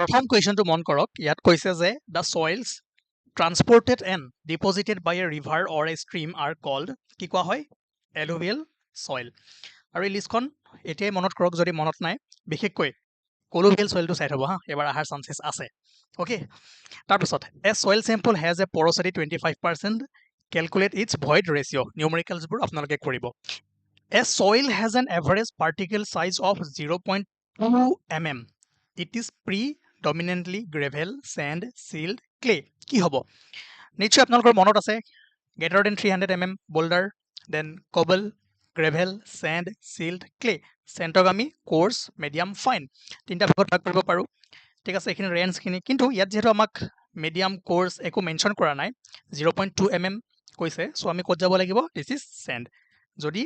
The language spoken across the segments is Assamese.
প্ৰথম কুৱেশ্যনটো মন কৰক ইয়াত কৈছে যে the soils transported and deposited by a river or a stream are called কি কোৱা হয় এলুভিয়েল সয়েল আৰু এই লিষ্টখন এতিয়াই মনত কৰক যদি মনত নাই বিশেষকৈ কলুভিয়েল সয়েলটো চাই থ'ব হা এবাৰ অহাৰ চান্সেছ আছে অ'কে তাৰপিছত a soil sample has a porosity 25% calculate its void ratio' নিউমেৰিকেলছবোৰ আপোনালোকে কৰিব a soil has an average particle size of 0.2 mm it is predominantly gravel sand silt clay কি হ'ব নিশ্চয় আপোনালোকৰ মনত আছে greater than 300 mm boulder then cobble gravel sand silt clay চেণ্টক আমি কোৰ্ছ মিডিয়াম ফাইন তিনিটা ভাগত ভাগ কৰিব পাৰোঁ ঠিক আছে এইখিনি ৰেঞ্জখিনি কিন্তু ইয়াত যিহেতু আমাক মিডিয়াম কোৰ্ছ একো মেনশ্যন কৰা নাই 0.2 mm কৈছে চ' আমি ক'ত যাব লাগিব দিছ ইজ চেণ্ড যদি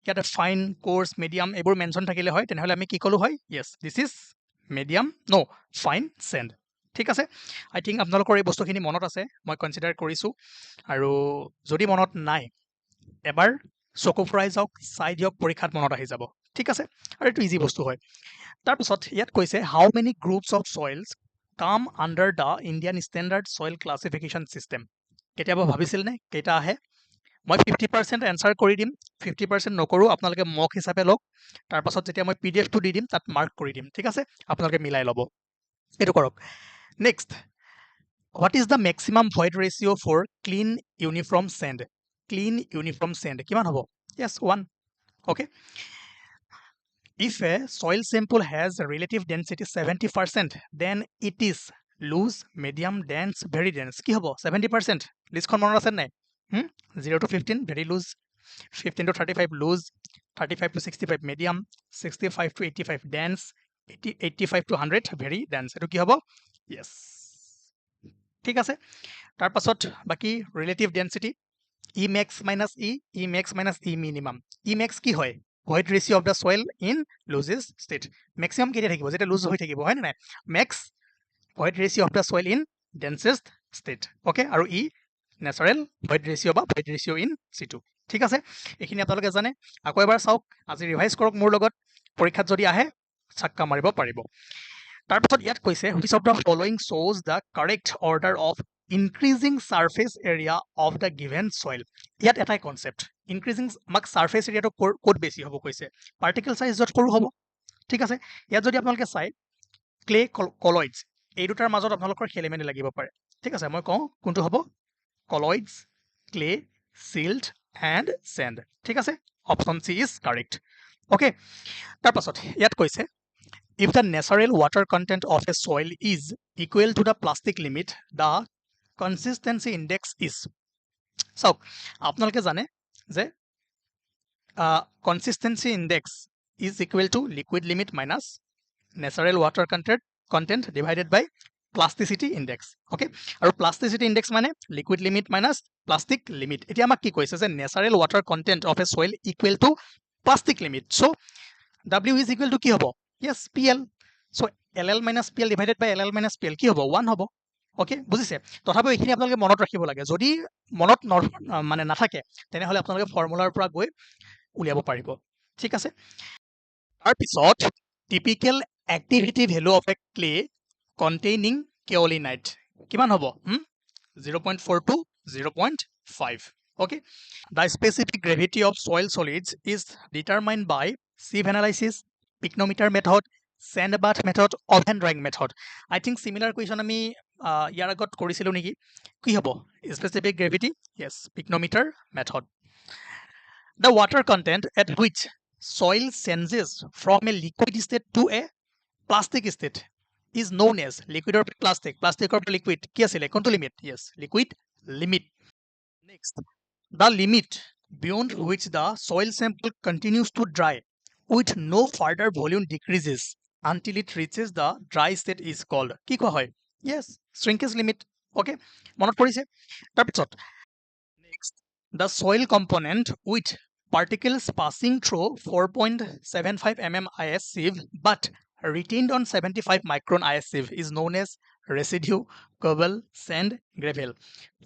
ইয়াতে ফাইন কোৰ্ছ মিডিয়াম এইবোৰ মেনশ্যন থাকিলে হয় তেনেহ'লে আমি কি ক'লোঁ হয় yes this is medium no' fine sand ঠিক আছে আই থিংক আপোনালোকৰ এই বস্তুখিনি মনত আছে মই কনচিডাৰ কৰিছোঁ আৰু যদি মনত নাই এবাৰ চকু ফুৰাই যাওক চাই দিয়ক পৰীক্ষাত মনত আহি যাব ঠিক আছে আৰু এইটো ইজি বস্তু হয় তাৰপিছত ইয়াত কৈছে হাউ মেনি গ্ৰুপছ অফ সয়েলছ কাম under the Indian standard soil classification system কেতিয়াবা ভাবিছিল নে কেইটা আহে মই 50% এনচাৰ কৰি দিম 50% নকৰোঁ আপোনালোকে মক হিচাপে লওক তাৰপাছত যেতিয়া মই PDF টো দি দিম তাত মাৰ্ক কৰি দিম ঠিক আছে আপোনালোকে মিলাই ল'ব এইটো কৰক next what is the maximum void ratio' for clean uniform sand clean uniform sand কিমান হ'ব yes 1 okay if a soil sample has a relative density 70% then it is loose medium dense very dense কি হ'ব 70% লিষ্টখন মনত আছে নাই 0 to 15 very loose 15 to 35 loose 35 to 65 medium 65 to 85 dense 85 to 100 very dense এইটো কি হ'ব yes ঠিক আছে তাৰপাছত বাকি relative density E max minus E max minus E minimum E max কি হয় void ratio of the soil in loosest state maximum কেতিয়া থাকিব যেটা লুজ হৈ থাকিব হয় না max void ratio of the soil in densest state okay আৰু E natural void ratio বা void ratio in situ ঠিক আছে এইখিনি আপোনালোকে জানে আকৌ এবাৰ চাওক আজি ৰিভাইজ কৰক মোৰ লগত পৰীক্ষাত যদি আহে ছাক্কা মাৰিব পাৰিব তাৰপিছত ইয়াত কৈছে which of the following shows the correct order of increasing surface area of the given soil ইয়াত এটাই কনসেপ্ট ইনক্ৰিজিং আমাক সাৰফেস এৰিয়াটো ক'ত বেছি হ'ব কৈছে পাৰ্টিকেল সাইজ য'ত সৰু হ'ব ঠিক আছে ইয়াত যদি আপোনালোকে চাই ক্লে কলয়েডছ এই দুটাৰ মাজত আপোনালোকৰ খেলিমেলি লাগিব পাৰে ঠিক আছে মই কওঁ কোনটো হ'ব কলয়েডছ ক্লে সিল্ড এণ্ড চেণ্ড ঠিক আছে option C is correct okay তাৰপাছত ইয়াত কৈছে if the natural water content of a soil is equal to the plastic limit the consistency index is চাওক আপোনালোকে জানে যে consistency index is equal to liquid limit minus natural water content divided by plasticity index okay আৰু plasticity index মানে liquid limit minus plastic limit এতিয়া আমাক কি কৈছে যে natural water content of a soil equal to plastic limit so W is equal to কি হ'ব yes PL so LL minus PL divided by LL minus PL কি হ'ব 1 হ'ব ওকে বুজিছে তথাপিও এইখিনি আপোনালোকে মনত ৰাখিব লাগে যদি মনত মানে নাথাকে তেনেহ'লে আপোনালোকে ফৰ্মুলাৰ পৰা গৈ উলিয়াব পাৰিব ঠিক আছে তাৰপিছত typical activity value of A clay containing kaolinite কিমান হ'ব 0.4 to 0.5 okay the specific gravity of soil solids is determined by sieve analysis pycnometer method sand bath method oven drying method I think similar question আমি ইয়াৰ আগত কৰিছিলো নেকি কি হ'ব specific gravity yes pycnometer method the water content at which soil changes from a liquid state to a plastic state is known as liquid or plastic or liquid কি আছিল কোনটো limit yes liquid limit next the limit beyond which the soil sample continues to dry with no further volume decreases until it reaches the dry state is called কি কোৱা হয় yes shrinkage limit okay মনত পৰিছে তাৰপিছত next the soil component with particles passing through 4.75 mm IS sieve but retained on 75 micron IS sieve is known as residue cobble sand gravel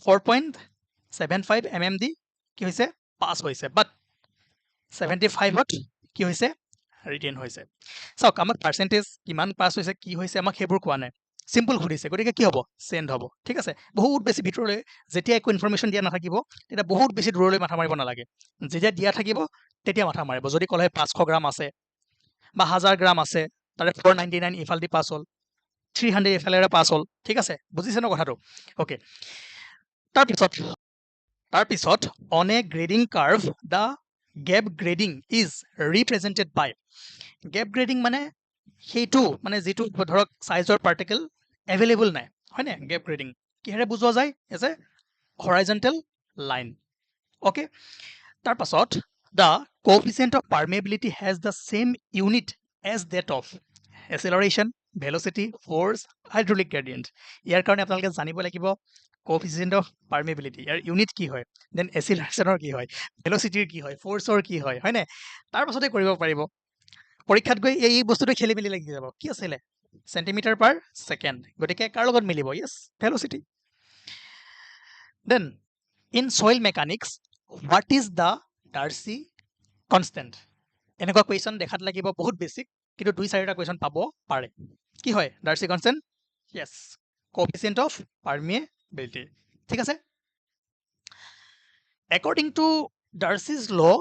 4.75 mm দি কি হৈছে পাস হৈছে but 75 ত কি হৈছে ৰিটেইন হৈছে চাওক আমাক পাৰ্চেণ্টেজ কিমান পাছ হৈছে কি হৈছে আমাক সেইবোৰ কোৱা নাই চিম্পল সুধিছে গতিকে কি হ'ব চেণ্ড হ'ব ঠিক আছে বহুত বেছি ভিতৰলৈ যেতিয়া একো ইনফৰমেশ্যন দিয়া নাথাকিব তেতিয়া বহুত বেছি দূৰলৈ মাথা মাৰিব নালাগে যেতিয়া দিয়া থাকিব তেতিয়া মাথা মাৰিব যদি ক'লে 500 গ্ৰাম আছে বা 1000 গ্ৰাম আছে তাৰে 499 ইফালদি পাছ হ'ল 300 ইফালেৰে পাছ হ'ল ঠিক আছে বুজিছে ন কথাটো অ'কে তাৰপিছত on a grading curve the gap grading is represented by gap grading মানে সেইটো মানে যিটো ধৰক চাইজৰ পাৰ্টিকেল এভেইলেবল নাই হয়নে গেপ গ্ৰেডিং কিহেৰে বুজোৱা যায় as a horizontal line okay তাৰপাছত the coefficient of permeability has the same unit as that of acceleration velocity force hydraulic gradient ইয়াৰ কাৰণে আপোনালোকে জানিব লাগিব কোএফিচিয়েণ্ট অফ পাৰ্মিয়েবিলিটি ইয়াৰ ইউনিট কি হয় দেন এচেলাৰেশ্যনৰ কি হয় ভেলচিটিৰ কি হয় ফ'ৰ্চৰ কি হয় হয়নে তাৰপাছতে কৰিব পাৰিব পৰীক্ষাত গৈ এই বস্তুটো খেলি মেলি লাগি যাব কি আছিলে চেণ্টিমিটাৰ পাৰ ছেকেণ্ড গতিকে কাৰ লগত মিলিব yes velocity then in soil mechanics what is the Darcy constant এনেকুৱা কুৱেশ্যন দেখাত লাগিব বহুত বেছিক কিন্তু 2-4টা কুৱেশ্যন পাব পাৰে কি হয় ডাৰ্চি কনষ্টেণ্ট য়েছ কোএফিচিয়েণ্ট অফ পাৰ্মিয়েবিলিটি ঠিক আছে according to Darcy's law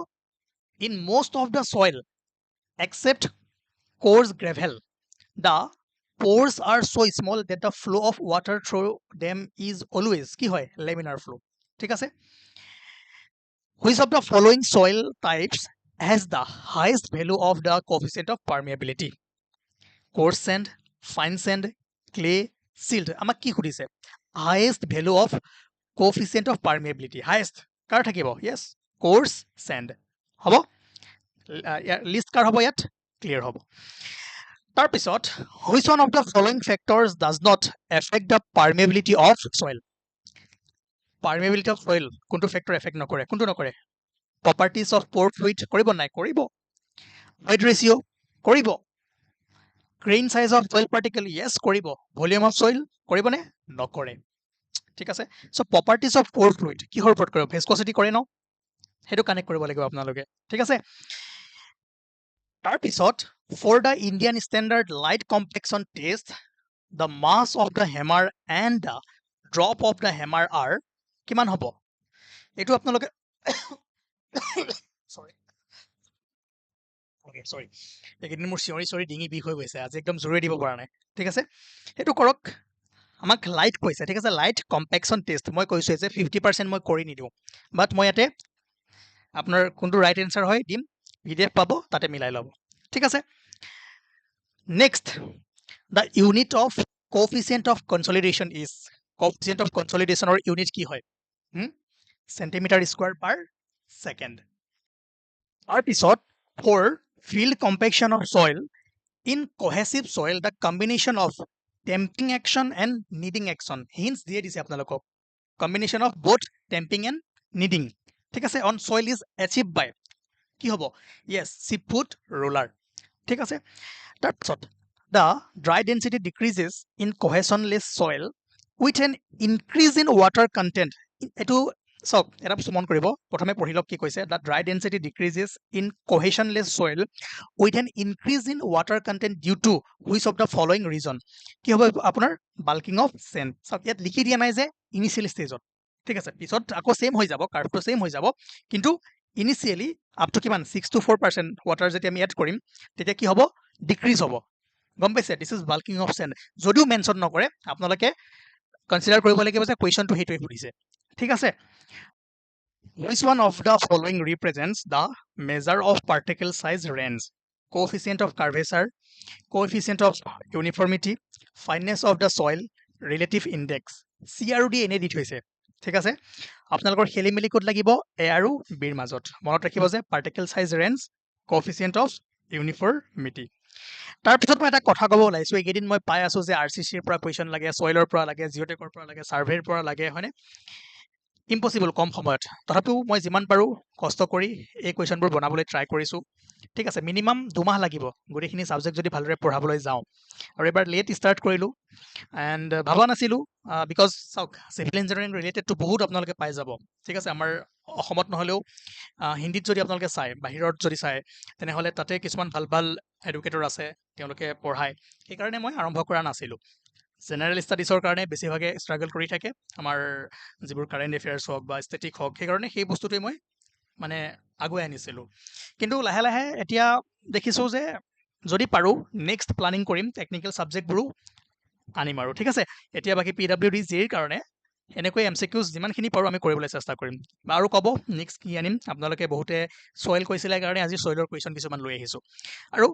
in most of the soil except coarse gravel the pores are so small that the flow of water through them is always কি হয় laminar flow ঠিক আছে which of the following soil types has the highest value of the coefficient of permeability coarse sand fine sand clay silt আমাক কি সুধিছে highest value of coefficient of permeability highest কাৰ থাকিব yes coarse sand হ'ব লিষ্ট কাৰ হ'ব ইয়াত ক্লিয়াৰ হ'ব তাৰপিছত which one of the following factors does not affect the permeability of soil permeability of soil কোনটো ফেক্টৰ এফেক্ট নকৰে কোনটো নকৰে properties of pore fluid কৰিব নাই কৰিব void ratio কৰিব grain size of soil particle yes কৰিব volume of soil কৰিব নে নকৰে ঠিক আছে so properties of pore fluid কিহৰ ওপৰত কৰিব viscosity কৰে ন হেতু কানেক্ট কৰিব লাগিব আপোনালোকে ঠিক আছে তাৰপিছত for the Indian standard light compaction test the mass of the hammer and the drop of the hammer are কিমান হ'ব এটো আপোনালোকে sorry okay sorry একেদিন মোৰ চিঞৰি ডিঙি বিষ হৈ গৈছে আজি একদম জোৰে দিব পৰা নাই ঠিক আছে এটো কৰক আমাক লাইট কৈছে ঠিক আছে লাইট কম্পেকশন টেষ্ট মই কৈছো যে 50% মই কৰি নিদিও বাট মই ইয়াতে আপোনাৰ কোনটো ৰাইট এনসাৰ হয় দিম পিডিএফ পাবো তাতে মিলাই লব ঠিক আছে next the unit of coefficient of consolidation is coefficient of consolidation or unit কি হয় centimeter square per second তাৰপিছত for field compaction of soil in cohesive soil the combination of damping action and kneading action hints দিয়ে দিছে আপোনালোকক combination of both damping and kneading ঠিক আছে on soil is achieved by কি হ'ব yes 6 foot roller ঠিক আছে তাৰপিছত the dry density decreases in cohesionless soil with an increase in water content এটো সব এটা মন কৰিব প্ৰথমে পঢ়িলক কি কৈছে the dry density decreases in cohesionless soil with an increase in water content due to which of the following reason কি হ'ব আপোনাৰ bulking of sand সব ইয়াত লিখি দিয়া নাই যে ইনিশিয়াল ষ্টেজত ঠিক আছে পিছত আকৌ সেম হৈ যাব কাৰ্ভটো সেম হৈ যাব কিন্তু ইনিশিয়ালি আপ টু কিমান 6 to 4% ওয়াটাৰ যেতিয়া আমি এড কৰিম তেতিয়া কি হ'ব ডিক্ৰিজ হ'ব গম পাইছে this is bulking of sand যদিও মেনশন নকৰে আপোনালোকে কনসিডাৰ কৰিব লাগিব যে কোৱেশ্চনটো হেইটোই সুধিছে ঠিক আছে which one of the following represents the measure of particle size range coefficient of curvature coefficient of uniformity fineness of the soil relative index CRD এনে দি থৈছে ঠিক আছে আপোনালোকৰ খেলিমেলি কোড লাগিব এ আৰু বিৰ মাজত মনত ৰাখিব যে particle size range coefficient of uniformity তাৰপিছত মই এটা কথা ক'ব ওলাইছো এইকেইদিন মই পাই আছো যে আৰচিচিৰ পৰা কুৱেশ্চন লাগে সয়েলৰ পৰা লাগে জিঅটেকৰ পৰা লাগে সাৰ্ভেৰ পৰা লাগে হয়নে ইম্পসিবল কম সময়ত তথাপিও মই যিমান পাৰো কষ্ট কৰি এই কুৱেশ্চনবোৰ বনাবলৈ ট্ৰাই কৰিছো ঠিক আছে মিনিমাম 2 মাহ লাগিব গৰিখিনি সাবজেক্ট যদি ভালৰে পঢ়াবলৈ যাও আৰু এবাৰ লেট ষ্টাৰ্ট কৰিলো এন্ড ভাবা নাছিলো বিকজ সাউক সিভিল ইঞ্জিনিয়াৰিং ৰিলেটেড টু বহুত আপোনালোকে পাই যাব ঠিক আছে আমাৰ অসমত নহ'লেও হিন্দীত যদি আপোনালোকে চায়, বাহিৰত যদি চায়, তেনেহ'লে তাতে কিছুমান ভাল ভাল এডুকেটৰ আছে, তেওঁলোকে পঢ়ায়। সেইকাৰণে মই আৰম্ভ কৰা নাছিলোঁ। জেনেৰেল ষ্টাডিজৰ কাৰণে বেছিভাগে ষ্ট্ৰাগল কৰি থাকে, আমাৰ যিবোৰ কাৰেণ্ট এফেয়াৰ্ছ হওক বা ষ্টেটিক হওক, সেইকাৰণে সেই বস্তুটোৱে মই মানে আগুৱাই আনিছিলোঁ। কিন্তু লাহে লাহে এতিয়া দেখিছোঁ যে যদি পাৰোঁ নেক্সট প্লানিং কৰিম, টেকনিকেল ছাবজেক্টবোৰো আনিম আৰু ঠিক আছে। এতিয়া বাকী PWD JEE ৰ কাৰণে এনেকৈ MCQs যিমানখিনি পাৰোঁ আমি কৰিবলৈ চেষ্টা কৰিম। আৰু ক'ব নেক্সট কি আনিম, আপোনালোকে বহুতে ছয়েল কৈছিলে কাৰণে আজি ছয়েলৰ কুৱেশ্যন কিছুমান লৈ আহিছোঁ। আৰু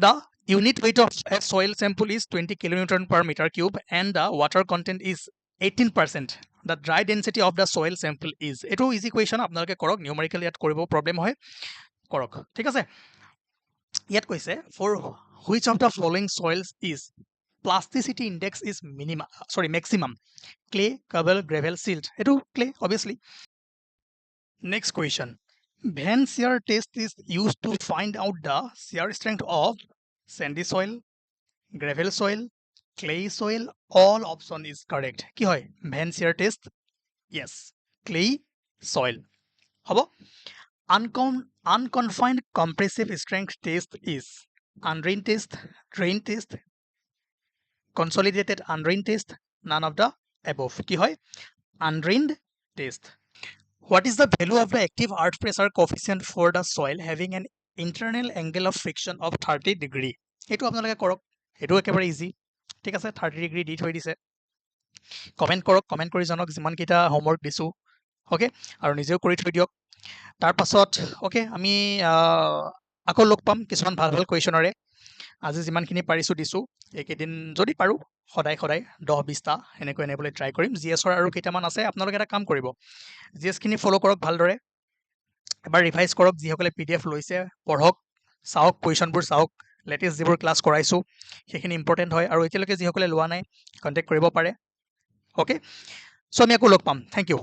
the unit weight of a soil sample is 20 kilonewton per meter cube and the water content is 18%. The dry density of the soil sample is, এইটো ইজি কুৱেশ্যন, আপোনালোকে কৰক, নিউমাৰিকেল ইয়াত কৰিব প্ৰব্লেম হয়, কৰক ঠিক আছে। ইয়াত কৈছে for which of the following soils is plasticity index is maximum, clay, cobble, gravel, silt, এইটো clay obviously. Next question, Venn shear test is used to find out the shear strength of sandy soil, gravel soil, clay soil, all option is correct. কি হয় Venn shear test? Yes, clay soil হ'ব। Unconfined compressive strength test is undrained test, drain test, consolidated undrained test, none of the above. কি হয় undrained test. What is the value of the active earth pressure coefficient for the soil having an internal angle of friction of 30 degree? এইটো আপোনালোকে কৰক, এইটো একেবাৰে ইজি ঠিক আছে। 30 ডিগ্ৰী দি থৈ দিছে, কমেণ্ট কৰক, কমেণ্ট কৰি জনাওক যিমানকেইটা হোমৱৰ্ক দিছোঁ অ'কে, আৰু নিজেও কৰি থৈ দিয়ক। তাৰপাছত অ'কে, আমি আকৌ লগ পাম কিছুমান ভাল ভাল কুৱেশ্যনেৰে। আজি যিমানখিনি পাৰিছোঁ দিছোঁ, এইকেইদিন যদি পাৰোঁ সদায় 10-20টা এনেকৈ আনিবলৈ ট্ৰাই কৰিম। GSৰ আৰু কেইটামান আছে, আপোনালোকে এটা কাম কৰিব, GSখিনি ফ'ল' কৰক ভালদৰে, এবাৰ ৰিভাইজ কৰক, যিসকলে PDF লৈছে পঢ়ক, চাওক কুৱেশ্যনবোৰ চাওক, লেটেষ্ট যিবোৰ ক্লাছ কৰাইছোঁ সেইখিনি ইম্পৰ্টেণ্ট হয়। আৰু এতিয়ালৈকে যিসকলে লোৱা নাই কণ্টেক্ট কৰিব পাৰে অ'কে। চ' আমি আকৌ লগ পাম, থেংক ইউ।